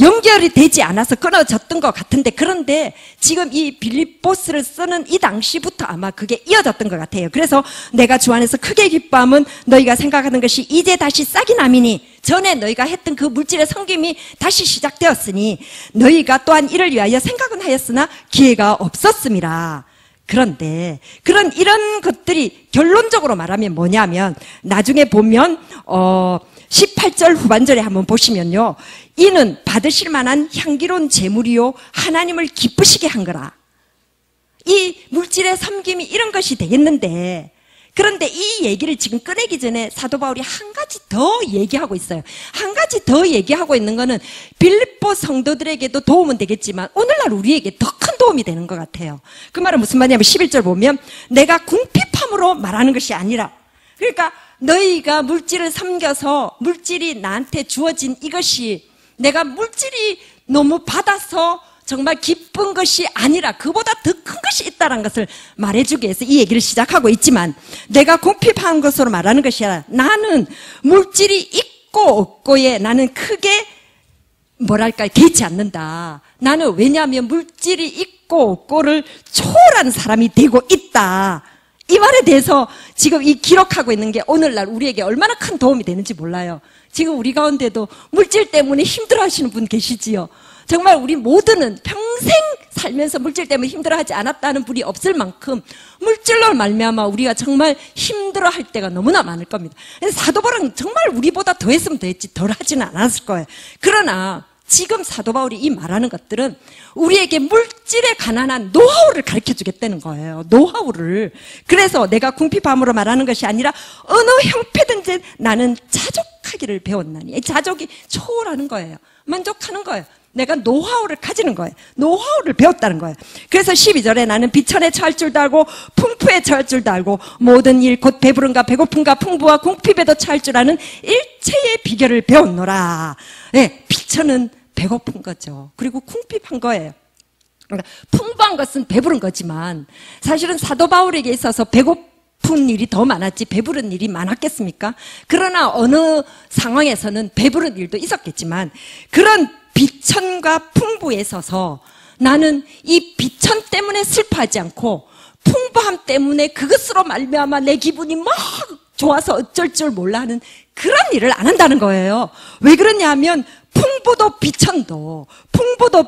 [SPEAKER 1] 연결이 되지 않아서 끊어졌던 것 같은데, 그런데 지금 이 빌립보스를 쓰는 이 당시부터 아마 그게 이어졌던 것 같아요. 그래서 내가 주 안에서 크게 기뻐함은 너희가 생각하는 것이 이제 다시 싹이 남이니, 전에 너희가 했던 그 물질의 섬김이 다시 시작되었으니 너희가 또한 이를 위하여 생각은 하였으나 기회가 없었음이라. 그런데 이런 것들이 결론적으로 말하면 뭐냐면, 나중에 보면 18절 후반절에 한번 보시면요, 이는 받으실 만한 향기로운 제물이요 하나님을 기쁘시게 한 거라. 이 물질의 섬김이 이런 것이 되겠는데, 그런데 이 얘기를 지금 꺼내기 전에 사도 바울이 한 가지 더 얘기하고 있어요. 한 가지 더 얘기하고 있는 거는 빌립보 성도들에게도 도움은 되겠지만 오늘날 우리에게 더 큰 도움이 되는 것 같아요. 그 말은 무슨 말이냐면 11절 보면 내가 궁핍함으로 말하는 것이 아니라, 그러니까 너희가 물질을 섬겨서 물질이 나한테 주어진 이것이 내가 물질이 너무 받아서 정말 기쁜 것이 아니라 그보다 더 큰 것이 있다는 것을 말해주기 위해서 이 얘기를 시작하고 있지만, 내가 궁핍한 것으로 말하는 것이 아니라 나는 물질이 있고 없고에 나는 크게 뭐랄까 개의치 않는다. 나는 왜냐하면 물질이 있고 없고를 초월한 사람이 되고 있다. 이 말에 대해서 지금 이 기록하고 있는 게 오늘날 우리에게 얼마나 큰 도움이 되는지 몰라요. 지금 우리 가운데도 물질 때문에 힘들어하시는 분 계시지요. 정말 우리 모두는 평생 살면서 물질 때문에 힘들어하지 않았다는 분이 없을 만큼 물질로 말미암아 우리가 정말 힘들어할 때가 너무나 많을 겁니다. 사도 바울은 정말 우리보다 더 했으면 더 했지 덜 하지는 않았을 거예요. 그러나 지금 사도 바울이 이 말하는 것들은 우리에게 물질에 관한 노하우를 가르쳐 주겠다는 거예요. 노하우를. 그래서 내가 궁핍함으로 말하는 것이 아니라 어느 형편든지 나는 자족하기를 배웠나니. 자족이 초월하는 거예요. 만족하는 거예요. 내가 노하우를 가지는 거예요. 노하우를 배웠다는 거예요. 그래서 12절에 나는 비천에 처할 줄도 알고 풍부에 처할 줄도 알고 모든 일 곧 배부름과 배고픔과 풍부와 궁핍에도 처할 줄 아는 일체의 비결을 배웠노라. 네, 비천은 배고픈 거죠. 그리고 궁핍한 거예요. 그러니까 풍부한 것은 배부른 거지만 사실은 사도 바울에게 있어서 배고픈 일이 더 많았지 배부른 일이 많았겠습니까? 그러나 어느 상황에서는 배부른 일도 있었겠지만, 그런 비천과 풍부에 있어서 나는 이 비천 때문에 슬퍼하지 않고 풍부함 때문에 그것으로 말미암아 내 기분이 막 좋아서 어쩔 줄 몰라 하는 그런 일을 안 한다는 거예요. 왜 그러냐 하면 풍부도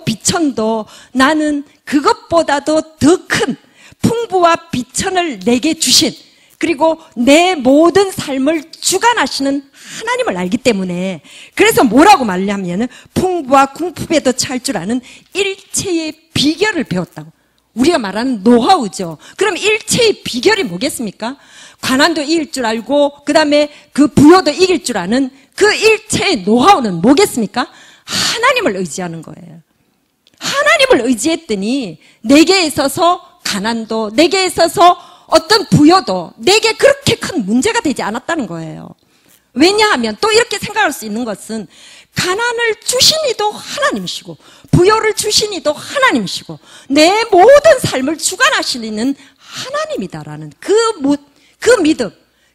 [SPEAKER 1] 비천도 나는 그것보다도 더 큰 풍부와 비천을 내게 주신 그리고 내 모든 삶을 주관하시는 하나님을 알기 때문에, 그래서 뭐라고 말하냐면 풍부와 궁핍에도 찰 줄 아는 일체의 비결을 배웠다고. 우리가 말하는 노하우죠. 그럼 일체의 비결이 뭐겠습니까? 가난도 이길 줄 알고 그 다음에 그 부여도 이길 줄 아는 그 일체의 노하우는 뭐겠습니까? 하나님을 의지하는 거예요. 하나님을 의지했더니 내게 있어서 가난도, 내게 있어서 어떤 부여도 내게 그렇게 큰 문제가 되지 않았다는 거예요. 왜냐하면 또 이렇게 생각할 수 있는 것은 가난을 주신 이도 하나님이시고 부여를 주신 이도 하나님이시고 내 모든 삶을 주관하시는 하나님이다라는 그 믿음,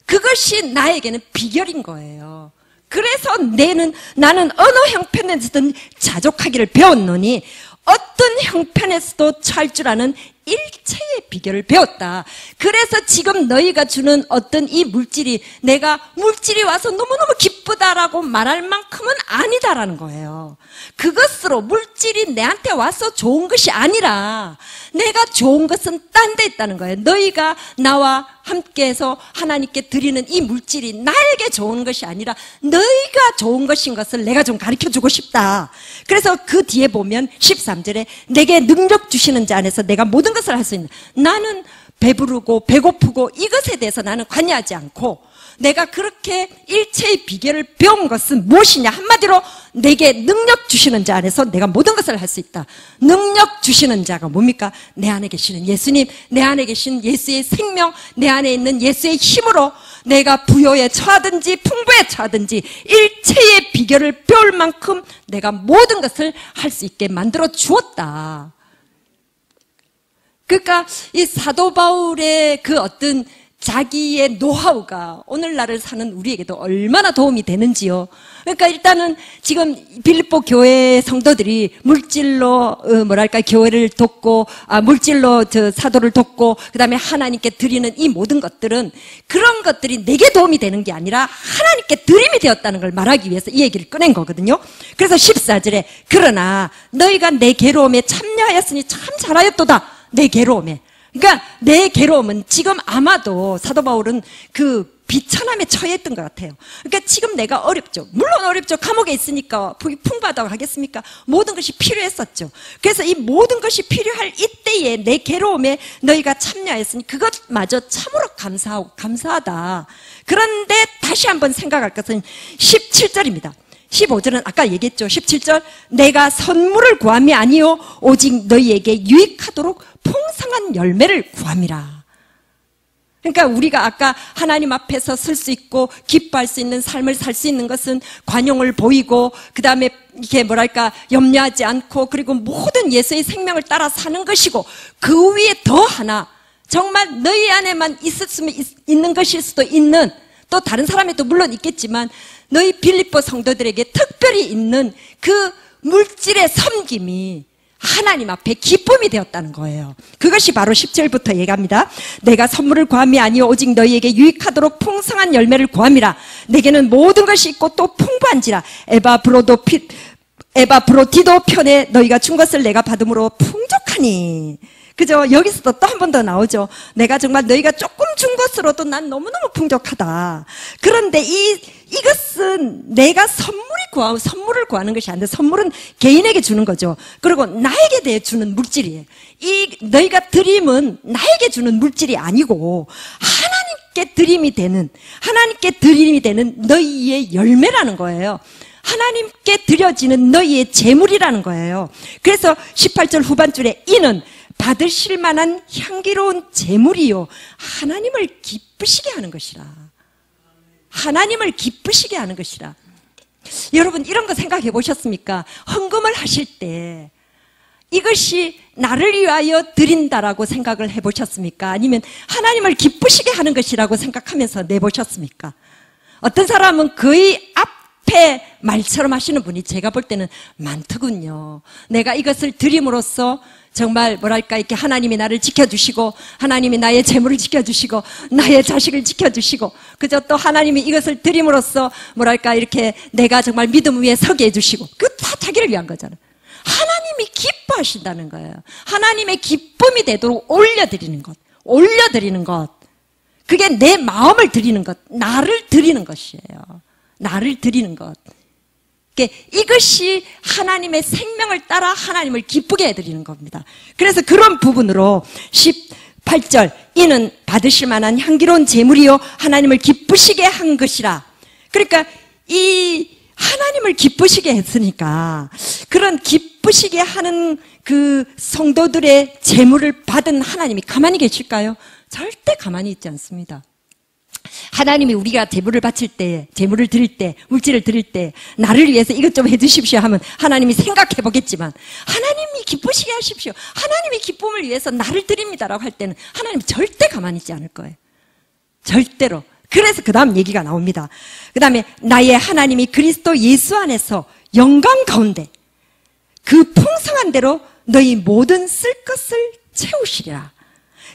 [SPEAKER 1] 그것이 나에게는 비결인 거예요. 그래서 나는 어느 형편에서든 자족하기를 배웠노니 어떤 형편에서도 찰 줄 아는 일체의 비결을 배웠다. 그래서 지금 너희가 주는 어떤 이 물질이 내가 물질이 와서 너무너무 기쁘다라고 말할 만큼은 아니다라는 거예요. 그것으로 물질이 내한테 와서 좋은 것이 아니라 내가 좋은 것은 딴 데 있다는 거예요. 너희가 나와 함께해서 하나님께 드리는 이 물질이 나에게 좋은 것이 아니라 너희가 좋은 것인 것을 내가 좀 가르쳐주고 싶다. 그래서 그 뒤에 보면 13절에 내게 능력 주시는 자 안에서 내가 모든 것을 할 수 있는, 나는 배부르고 배고프고 이것에 대해서 나는 관여하지 않고 내가 그렇게 일체의 비결을 배운 것은 무엇이냐? 한마디로 내게 능력 주시는 자 안에서 내가 모든 것을 할 수 있다. 능력 주시는 자가 뭡니까? 내 안에 계시는 예수님, 내 안에 계신 예수의 생명, 내 안에 있는 예수의 힘으로 내가 부요에 처하든지 풍부에 처하든지 일체의 비결을 배울 만큼 내가 모든 것을 할 수 있게 만들어 주었다. 그러니까 이 사도 바울의 그 어떤 자기의 노하우가 오늘날을 사는 우리에게도 얼마나 도움이 되는지요. 그러니까 일단은 지금 빌립보 교회 성도들이 물질로 교회를 돕고 물질로 사도를 돕고 그다음에 하나님께 드리는 이 모든 것들은 그런 것들이 내게 도움이 되는 게 아니라 하나님께 드림이 되었다는 걸 말하기 위해서 이 얘기를 꺼낸 거거든요. 그래서 14절에 그러나 너희가 내 괴로움에 참여하였으니 참 잘하였도다. 내 괴로움에. 그러니까 내 괴로움은 지금 아마도 사도 바울은 그 비천함에 처했던 것 같아요. 그러니까 지금 내가 어렵죠. 물론 어렵죠. 감옥에 있으니까 풍부하다고 하겠습니까? 모든 것이 필요했었죠. 그래서 이 모든 것이 필요할 이때에 내 괴로움에 너희가 참여했으니 그것마저 참으로 감사하고 감사하다. 그런데 다시 한번 생각할 것은 17절입니다. 15절은 아까 얘기했죠. 17절 내가 선물을 구함이 아니요 오직 너희에게 유익하도록 풍성한 열매를 구함이라. 그러니까 우리가 아까 하나님 앞에서 설 수 있고 기뻐할 수 있는 삶을 살 수 있는 것은 관용을 보이고 그 다음에 이게 염려하지 않고 그리고 모든 예수의 생명을 따라 사는 것이고 그 위에 더 하나 정말 너희 안에만 있는 것일 수도 있는 또 다른 사람에도 물론 있겠지만 너희 빌립보 성도들에게 특별히 있는 그 물질의 섬김이 하나님 앞에 기쁨이 되었다는 거예요. 그것이 바로 10절부터 얘기합니다. 내가 선물을 구함이 아니요 오직 너희에게 유익하도록 풍성한 열매를 구함이라. 내게는 모든 것이 있고 또 풍부한지라. 에바브로디도 편에 너희가 준 것을 내가 받음으로 풍족하니. 그죠? 여기서도 또 한 번 더 나오죠. 내가 정말 너희가 조금 준 것으로도 난 너무너무 풍족하다. 그런데 이것은 내가 선물을 구하는 것이 아닌데 선물은 개인에게 주는 거죠. 그리고 나에게 대해 주는 물질이에요. 너희가 드림은 나에게 주는 물질이 아니고 하나님께 드림이 되는 너희의 열매라는 거예요. 하나님께 드려지는 너희의 재물이라는 거예요. 그래서 18절 후반줄에 이는 받으실 만한 향기로운 재물이요 하나님을 기쁘시게 하는 것이라. 하나님을 기쁘시게 하는 것이라. 여러분 이런 거 생각해 보셨습니까? 헌금을 하실 때 이것이 나를 위하여 드린다라고 생각을 해 보셨습니까? 아니면 하나님을 기쁘시게 하는 것이라고 생각하면서 내보셨습니까? 어떤 사람은 거의 앞에 말처럼 하시는 분이 제가 볼 때는 많더군요. 내가 이것을 드림으로써 정말 이렇게 하나님이 나를 지켜주시고 하나님이 나의 재물을 지켜주시고 나의 자식을 지켜주시고 그저 또 하나님이 이것을 드림으로써 이렇게 내가 정말 믿음 위에 서게 해주시고 그거 다 자기를 위한 거잖아요. 하나님이 기뻐하신다는 거예요. 하나님의 기쁨이 되도록 올려드리는 것. 그게 내 마음을 드리는 것, 나를 드리는 것이에요. 나를 드리는 것. 이것이 하나님의 생명을 따라 하나님을 기쁘게 해드리는 겁니다. 그래서 그런 부분으로 18절, 이는 받으실 만한 향기로운 제물이요 하나님을 기쁘시게 한 것이라. 그러니까 이 하나님을 기쁘시게 했으니까 그런 기쁘시게 하는 그 성도들의 제물을 받은 하나님이 가만히 계실까요? 절대 가만히 있지 않습니다. 하나님이 우리가 제물을 바칠 때, 제물을 드릴 때, 물질을 드릴 때 나를 위해서 이것 좀 해주십시오 하면 하나님이 생각해 보겠지만, 하나님이 기쁘시게 하십시오, 하나님이 기쁨을 위해서 나를 드립니다라고 할 때는 하나님 절대 가만히 있지 않을 거예요. 절대로. 그래서 그 다음 얘기가 나옵니다. 그 다음에 나의 하나님이 그리스도 예수 안에서 영광 가운데 그 풍성한 대로 너희 모든 쓸 것을 채우시리라.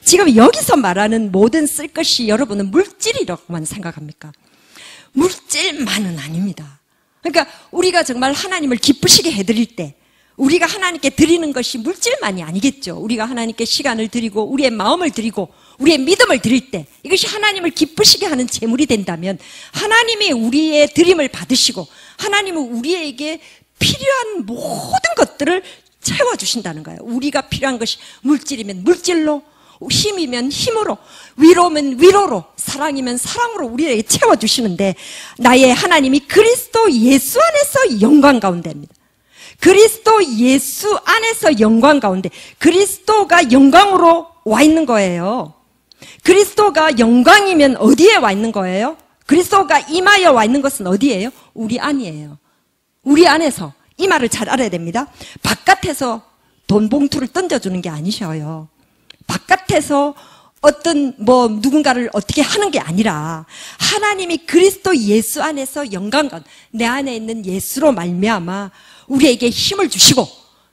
[SPEAKER 1] 지금 여기서 말하는 모든 쓸 것이 여러분은 물질이라고만 생각합니까? 물질만은 아닙니다. 그러니까 우리가 정말 하나님을 기쁘시게 해드릴 때 우리가 하나님께 드리는 것이 물질만이 아니겠죠. 우리가 하나님께 시간을 드리고 우리의 마음을 드리고 우리의 믿음을 드릴 때 이것이 하나님을 기쁘시게 하는 제물이 된다면 하나님이 우리의 드림을 받으시고 하나님은 우리에게 필요한 모든 것들을 채워주신다는 거예요. 우리가 필요한 것이 물질이면 물질로, 힘이면 힘으로, 위로면 위로로, 사랑이면 사랑으로 우리에게 채워주시는데, 나의 하나님이 그리스도 예수 안에서 영광 가운데입니다. 그리스도 예수 안에서 영광 가운데, 그리스도가 영광으로 와 있는 거예요. 그리스도가 영광이면 어디에 와 있는 거예요? 그리스도가 임하여 와 있는 것은 어디예요? 우리 안이에요. 우리 안에서. 이 말을 잘 알아야 됩니다. 바깥에서 돈 봉투를 던져주는 게 아니셔요. 바깥에서 어떤 누군가를 어떻게 하는 게 아니라 하나님이 그리스도 예수 안에서 영광과 내 안에 있는 예수로 말미암아 우리에게 힘을 주시고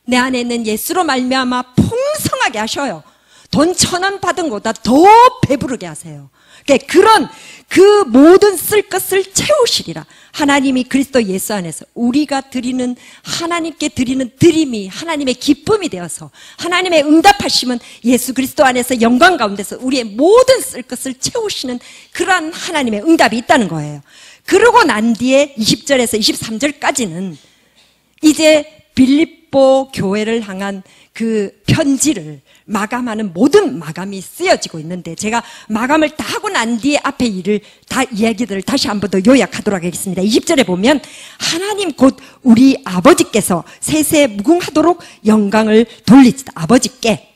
[SPEAKER 1] 내 안에 있는 예수로 말미암아 풍성하게 하셔요. 돈 1,000원 받은 것보다 더 배부르게 하세요. 그런 그 모든 쓸 것을 채우시리라. 하나님이 그리스도 예수 안에서 우리가 드리는 하나님께 드리는 드림이 하나님의 기쁨이 되어서 하나님의 응답하심은 예수 그리스도 안에서 영광 가운데서 우리의 모든 쓸 것을 채우시는 그러한 하나님의 응답이 있다는 거예요. 그러고 난 뒤에 20절에서 23절까지는 이제 빌립보 교회를 향한 그 편지를 마감하는 모든 마감이 쓰여지고 있는데, 제가 마감을 다 하고 난 뒤에 앞에 일을 다 이야기들을 다시 한 번 더 요약하도록 하겠습니다. 20절에 보면 하나님 곧 우리 아버지께서 세세 무궁하도록 영광을 돌리시다. 아버지께,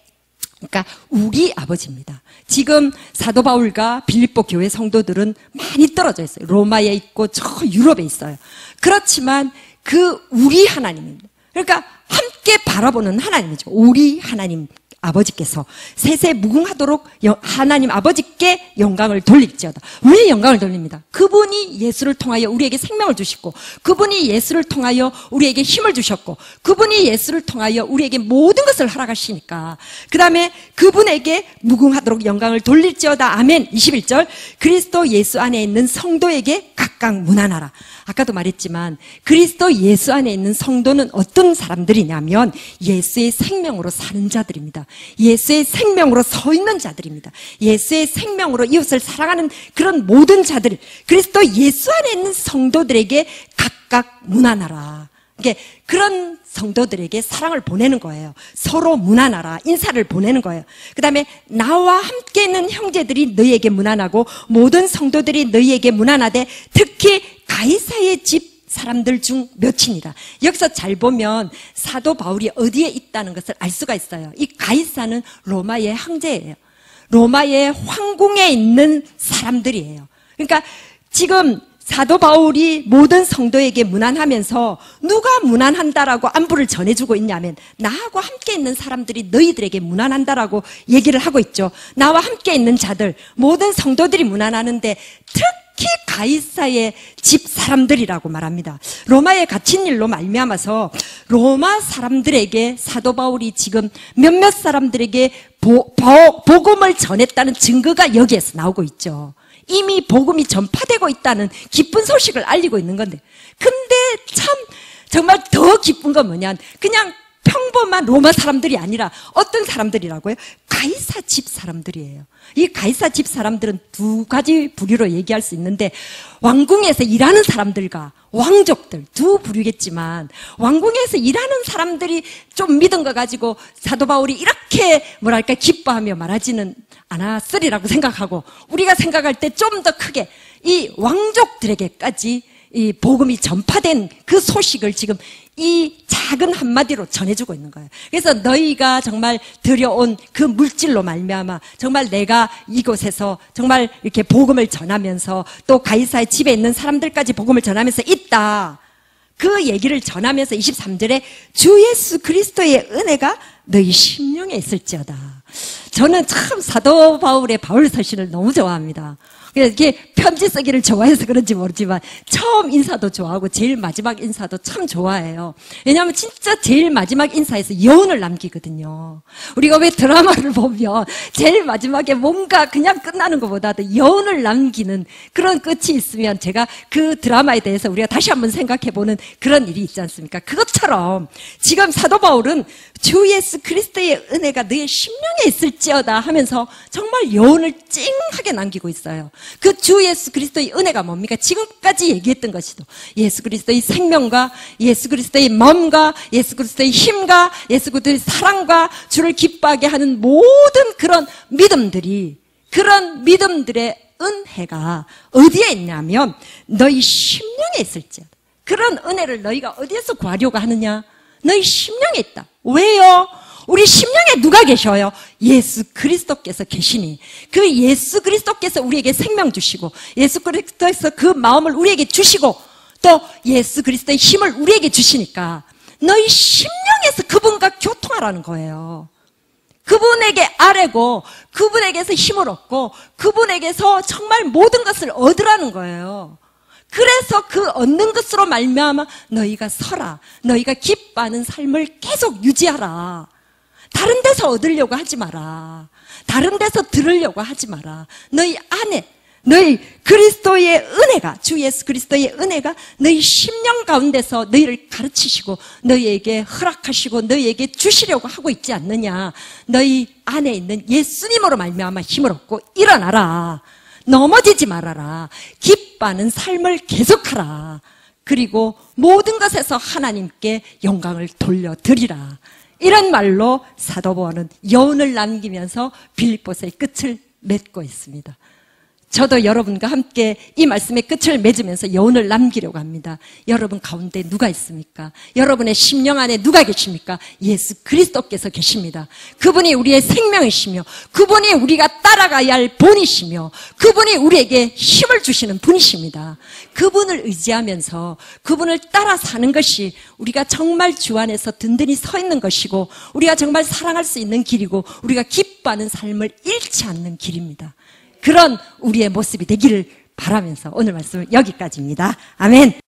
[SPEAKER 1] 그러니까 우리 아버지입니다. 지금 사도 바울과 빌립보 교회 성도들은 많이 떨어져 있어요. 로마에 있고 저 유럽에 있어요. 그렇지만 그 우리 하나님입니다. 그러니까 함께 바라보는 하나님이죠. 우리 하나님 아버지께서 세세 무궁하도록 하나님 아버지께 영광을 돌릴지어다. 왜 영광을 돌립니다? 그분이 예수를 통하여 우리에게 생명을 주시고, 그분이 예수를 통하여 우리에게 힘을 주셨고, 그분이 예수를 통하여 우리에게 모든 것을 허락하시니까 그 다음에 그분에게 무궁하도록 영광을 돌릴지어다. 아멘. 21절, 그리스도 예수 안에 있는 성도에게 각각 문안하라. 아까도 말했지만 그리스도 예수 안에 있는 성도는 어떤 사람들이냐면 예수의 생명으로 사는 자들입니다. 예수의 생명으로 서 있는 자들입니다. 예수의 생명으로 이웃을 사랑하는 그런 모든 자들, 그리스도 예수 안에 있는 성도들에게 각각 문안하라. 그런 성도들에게 사랑을 보내는 거예요. 서로 문안하라. 인사를 보내는 거예요. 그 다음에 나와 함께 있는 형제들이 너희에게 문안하고 모든 성도들이 너희에게 문안하되 특히 가이사의 집 사람들 중 몇이니라. 여기서 잘 보면 사도 바울이 어디에 있다는 것을 알 수가 있어요. 이 가이사는 로마의 황제예요. 로마의 황궁에 있는 사람들이에요. 그러니까 지금 사도 바울이 모든 성도에게 문안하면서 누가 문안한다라고 안부를 전해주고 있냐면 나하고 함께 있는 사람들이 너희들에게 문안한다라고 얘기를 하고 있죠. 나와 함께 있는 자들, 모든 성도들이 문안하는데 특히 가이사의 집 사람들이라고 말합니다. 로마에 갇힌 일로 말미암아서 로마 사람들에게 사도 바울이 지금 몇몇 사람들에게 복음을 전했다는 증거가 여기에서 나오고 있죠. 이미 복음이 전파되고 있다는 기쁜 소식을 알리고 있는 건데, 근데 참 정말 더 기쁜 건 뭐냐, 그냥 평범한 로마 사람들이 아니라 어떤 사람들이라고요? 가이사 집 사람들이에요. 이 가이사 집 사람들은 두 가지 부류로 얘기할 수 있는데, 왕궁에서 일하는 사람들과 왕족들 두 부류겠지만, 왕궁에서 일하는 사람들이 좀 믿은 거 가지고 사도 바울이 이렇게 뭐랄까 기뻐하며 말하지는 않았으리라고 생각하고, 우리가 생각할 때 좀 더 크게 이 왕족들에게까지 이 복음이 전파된 그 소식을 지금 이 작은 한마디로 전해주고 있는 거예요. 그래서 너희가 정말 들여온 그 물질로 말미암아 정말 내가 이곳에서 정말 이렇게 복음을 전하면서 또 가이사의 집에 있는 사람들까지 복음을 전하면서 있다. 그 얘기를 전하면서 23절에 주 예수 그리스도의 은혜가 너희 심령에 있을지어다. 저는 참 사도 바울의 바울 서신을 너무 좋아합니다. 이렇게 편지 쓰기를 좋아해서 그런지 모르지만 처음 인사도 좋아하고 제일 마지막 인사도 참 좋아해요. 왜냐하면 진짜 제일 마지막 인사에서 여운을 남기거든요. 우리가 왜 드라마를 보면 제일 마지막에 뭔가 그냥 끝나는 것보다도 여운을 남기는 그런 끝이 있으면 제가 그 드라마에 대해서 우리가 다시 한번 생각해보는 그런 일이 있지 않습니까? 그것처럼 지금 사도 바울은 주 예수 그리스도의 은혜가 너의 심령에 있을지어다 하면서 정말 여운을 찡하게 남기고 있어요. 그 주 예수 그리스도의 은혜가 뭡니까? 지금까지 얘기했던 것이도 예수 그리스도의 생명과 예수 그리스도의 마음과 예수 그리스도의 힘과 예수 그리스도의 사랑과 주를 기뻐하게 하는 모든 그런 믿음들이, 그런 믿음들의 은혜가 어디에 있냐면 너희 심령에 있을지어다. 그런 은혜를 너희가 어디에서 구하려고 하느냐? 너희 심령에 있다. 왜요? 우리 심령에 누가 계셔요? 예수 그리스도께서 계시니, 그 예수 그리스도께서 우리에게 생명 주시고 예수 그리스도께서 그 마음을 우리에게 주시고 또 예수 그리스도의 힘을 우리에게 주시니까 너희 심령에서 그분과 교통하라는 거예요. 그분에게 아뢰고 그분에게서 힘을 얻고 그분에게서 정말 모든 것을 얻으라는 거예요. 그래서 그 얻는 것으로 말미암아 너희가 서라, 너희가 기뻐하는 삶을 계속 유지하라. 다른 데서 얻으려고 하지 마라. 다른 데서 들으려고 하지 마라. 너희 안에 너희 그리스도의 은혜가, 주 예수 그리스도의 은혜가 너희 심령 가운데서 너희를 가르치시고 너희에게 허락하시고 너희에게 주시려고 하고 있지 않느냐. 너희 안에 있는 예수님으로 말미암아 힘을 얻고 일어나라. 넘어지지 말아라. 기뻐하는 삶을 계속하라. 그리고 모든 것에서 하나님께 영광을 돌려드리라. 이런 말로 사도 바울은 여운을 남기면서 빌립보서의 끝을 맺고 있습니다. 저도 여러분과 함께 이 말씀의 끝을 맺으면서 여운을 남기려고 합니다. 여러분 가운데 누가 있습니까? 여러분의 심령 안에 누가 계십니까? 예수 그리스도께서 계십니다. 그분이 우리의 생명이시며 그분이 우리가 따라가야 할 본이시며 그분이 우리에게 힘을 주시는 분이십니다. 그분을 의지하면서 그분을 따라 사는 것이 우리가 정말 주 안에서 든든히 서 있는 것이고 우리가 정말 사랑할 수 있는 길이고 우리가 기뻐하는 삶을 잃지 않는 길입니다. 그런 우리의 모습이 되기를 바라면서 오늘 말씀은 여기까지입니다. 아멘.